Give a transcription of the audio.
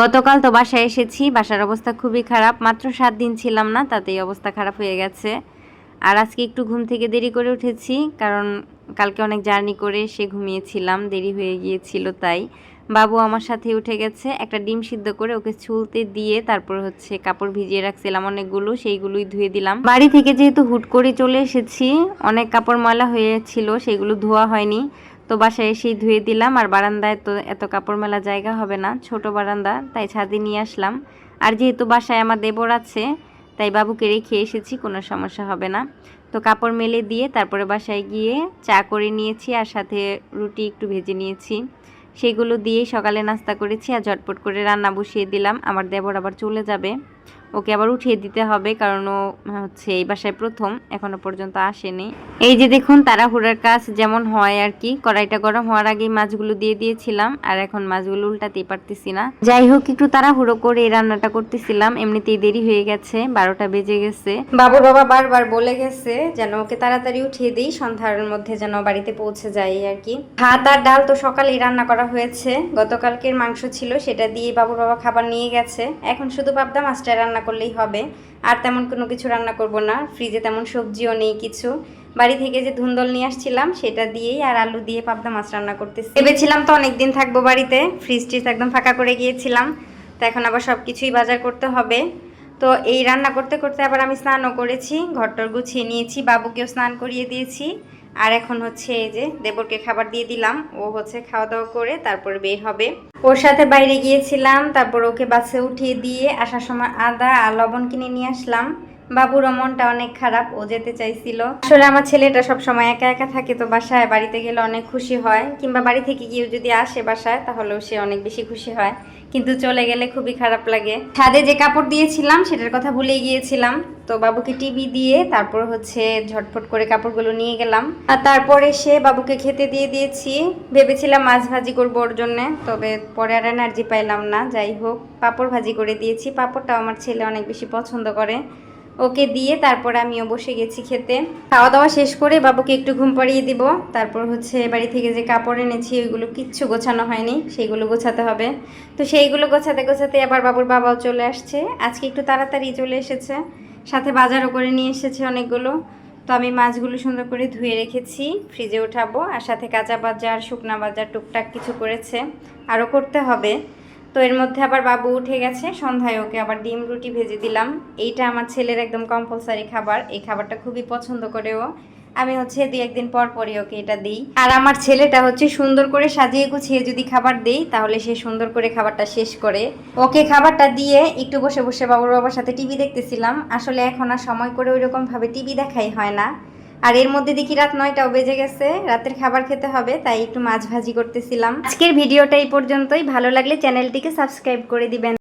গতকাল তো বাসায় এসেছি, বাসার অবস্থা খুবই খারাপ। মাত্র 7 দিন ছিলাম না, তাতেই অবস্থা খারাপ হয়ে গেছে। আর আজকে একটু ঘুম থেকে দেরি করে উঠেছি, কারণ কালকে অনেক জার্নি করে সে ঘুমিয়েছিলাম, দেরি হয়ে গিয়েছিল তাই। বাবু আমার সাথে উঠে গেছে, একটা ডিম সিদ্ধ করে ওকে ছুলতে দিয়ে তারপর কাপড় ভিজিয়ে রাখছিলাম অনেকগুলো, সেইগুলোই ধুয়ে দিলাম। বাড়ি থেকে যেহেতু হুট করে চলে এসেছি, অনেক কাপড় ময়লা হয়েছিল, সেগুলো ধোয়া হয়নি। তো বাসায় এসেই ধুয়ে দিলাম। আর বারান্দায় তো এত কাপড় মেলা জায়গা হবে না, ছোট বারান্দা, তাই ছাদে নিয়ে আসলাম। আর যেহেতু বাসায় আমার দেবর আছে, তাই বাবুকে রেখে এসেছি, কোনো সমস্যা হবে না। তো কাপড় মেলে দিয়ে তারপরে বাসায় গিয়ে চা করে নিয়েছি, আর সাথে রুটি একটু ভেজে নিয়েছি। সেগুলো দিয়েই সকালে নাস্তা করেছি, আর ঝটপট করে রান্না বসিয়ে দিলাম। আমার দেবর আবার চলে যাবে, ওকে আবার উঠিয়ে দিতে হবে, কারণ ও এই বাসায় প্রথম, এখনো পর্যন্ত আসেনি। এই যে দেখুন, তাড়াহুড়ার কাজ যেমন হয় আর কি। কড়াইটা গরম হওয়ার আগেই মাছগুলো দিয়ে দিয়েছিলাম, আর এখন মাছগুলো উল্টাতেই পারতেছি না। যাই হোক, একটু তাড়াহুড়ো করে এই রান্নাটা করতেছিলাম, এমনিতেই দেরি হয়ে গেছে, 12টা বেজে গেছে। বাবুর বাবা বারবার বলে গেছে যেন ওকে তাড়াতাড়ি উঠিয়ে দিই, সন্ধ্যার মধ্যে যেন বাড়িতে পৌঁছে যায় আর কি। ভাত আর ডাল তো সকালেই রান্না করা হয়েছে, গতকালকের মাংস ছিল, সেটা দিয়ে বাবুর বাবা খাবার নিয়ে গেছে। এখন শুধু পাবদা মাছটা রান্না করলেই হবে, আর তেমন কোনো কিছু রান্না করব না। ফ্রিজে তেমন সবজিও নেই কিছু। বাড়ি থেকে যে ধুন্দল নিয়ে আসছিলাম সেটা দিয়েই আর আলু দিয়ে পাবদা মাছ রান্না করতেছি। ভেবেছিলাম তো অনেকদিন থাকবো বাড়িতে, ফ্রিজ টিজ একদম ফাঁকা করে গিয়েছিলাম, তো এখন আবার সব কিছুই বাজার করতে হবে। তো এই রান্না করতে করতে আবার আমি স্নানও করেছি, ঘরটর গুছিয়ে নিয়েছি, বাবুকেও স্নান করিয়ে দিয়েছি। আর এখন এই যে দেবরকে খাবার দিয়ে দিলাম, ও খাওয়া দাওয়া করে তারপরে বের হবে। ওর সাথে বাইরে গিয়েছিলাম, তারপর ওকে বাসে উঠিয়ে দিয়ে আসার সময় আদা আর লবণ কিনে নিয়ে আসলাম। বাবুর মনটা অনেক খারাপ, ও যেতে চাইছিল। আসলে আমার ছেলেটা সব সময় একা একা থাকে, তো বাসায় বাড়িতে গেলে অনেক খুশি হয়, কিংবা বাড়ি থেকে গিয়েও যদি আসে বাসায়, তাহলেও সে অনেক বেশি খুশি হয়। কিন্তু চলে গেলে খুবই খারাপ লাগে। ছাদে যে কাপড় দিয়েছিলাম সেটার কথা ভুলে গিয়েছিলাম, তো বাবুকে টিভি দিয়ে তারপর ঝটফট করে কাপড়গুলো নিয়ে গেলাম। আর তারপরে বাবুকে খেতে দিয়ে দিয়েছি। ভেবেছিলাম মাছ ভাজি করবো ওর জন্য, তবে পরে আর এনার্জি পাইলাম না। যাই হোক, পাঁপড় ভাজি করে দিয়েছি, পাঁপড়টা আমার ছেলে অনেক বেশি পছন্দ করে। ওকে দিয়ে তারপরে আমিও বসে গেছি খেতে। খাওয়া দাওয়া শেষ করে বাবুকে একটু ঘুম পাড়িয়ে দিব। তারপর বাড়ি থেকে যে কাপড় এনেছি ওইগুলো কিচ্ছু গোছানো হয়নি, সেইগুলো গোছাতে হবে। তো সেইগুলো গোছাতে গোছাতে আবার বাবুর বাবাও চলে আসছে, আজকে একটু তাড়াতাড়ি চলে এসেছে, সাথে বাজারও করে নিয়ে এসেছে অনেকগুলো। তো আমি মাছগুলো সুন্দর করে ধুয়ে রেখেছি, ফ্রিজে উঠাবো। আর সাথে কাঁচা বাজার, শুকনা বাজার টুকটাক কিছু করেছে, আরও করতে হবে। তো এর মধ্যে আবার বাবু উঠে গেছে, সন্ধ্যায় ওকে আবার ডিম রুটি ভেজে দিলাম। এইটা আমার ছেলের একদম কম্পালসারি খাবার, এই খাবারটা খুবই পছন্দ করে ও। আমি 2-1 দিন পর পরই ওকে এটা দিই। আর আমার ছেলেটা সুন্দর করে সাজিয়ে গুছিয়ে যদি খাবার দেই, তাহলে সে সুন্দর করে খাবারটা শেষ করে। ওকে খাবারটা দিয়ে একটু বসে বসে বাবুর বাবার সাথে টিভি দেখতেছিলাম। আসলে এখন আর সময় করে ওইরকম ভাবে টিভি দেখাই হয় না। আর এর মধ্যে দেখি রাত 9টাও বেজে গেছে, রাতের খাবার খেতে হবে, তাই একটু মাছ ভাজি করতেছিলাম। আজকের ভিডিওটা এই পর্যন্তই। ভালো লাগলে চ্যানেলটিকে সাবস্ক্রাইব করে দিবেন।